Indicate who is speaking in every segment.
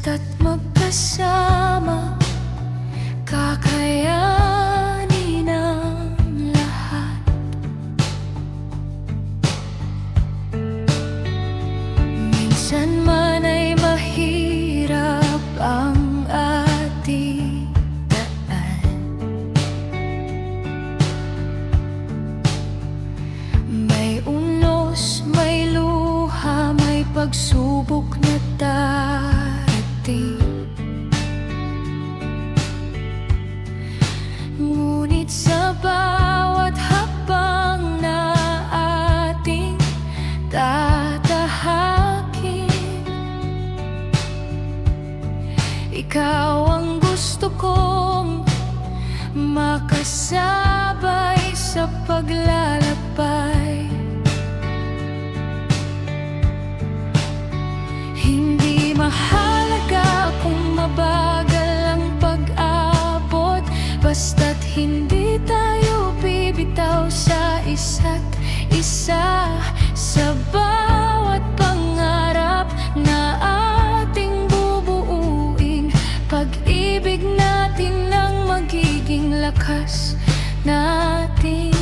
Speaker 1: Basta't magkasama, kakayanin ang lahat. Minsan man ay mahirap ang ating daan, may unos, may luha, may pagsubok na darating. Ngunit sa bawat hakbang na ating tatahakin, ikaw ang gusto kong makasabay sa paglalakbay. Hindi mahalaga kung mabagal ang pag-abot, basta't hindi tayo bibitaw sa isa't isa. Sa bawat pangarap na ating bubuuin, pag-ibig natin ang magiging lakas natin.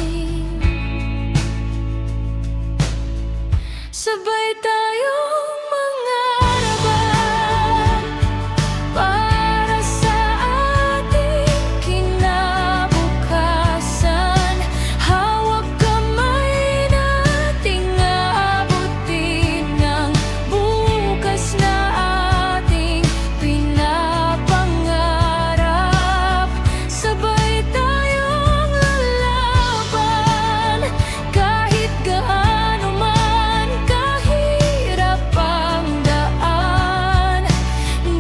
Speaker 1: Sabay tayong mangarapan para sa ating kinabukasan. Hawak kamay nating aabutin ang bukas na ating pinapangarap. Sabay tayong lalaban kahit gaano man kahirap ang daan,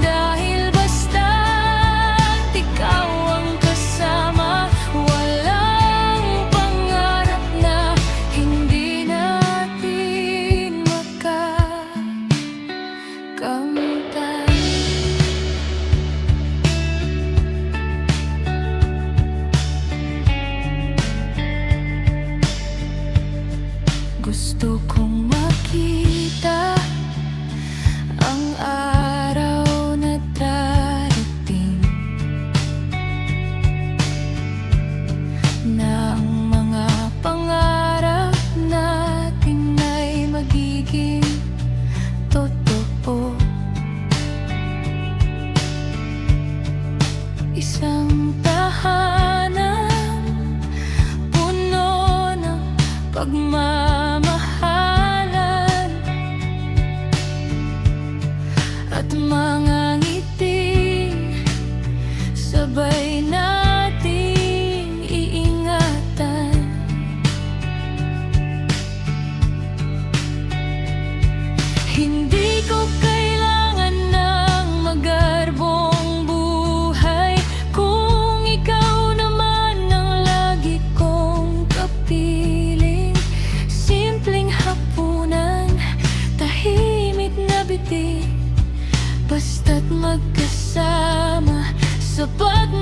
Speaker 1: dahil basta't ikaw ang kasama, walang pangarap na hindi natin makakamtan. Gusto kong makita ang araw na darating, na ang mga pangarap natin ay magiging totoo. Isang tahanan puno ng pagmamahalan at mga ngiting sabay nating iingatan. Hindi ko kailangan ng magarbong buhay kung ikaw naman ang lagi kong kapiling. Simpleng hapunan, tahimik na bitin, basta't magkasama, sapat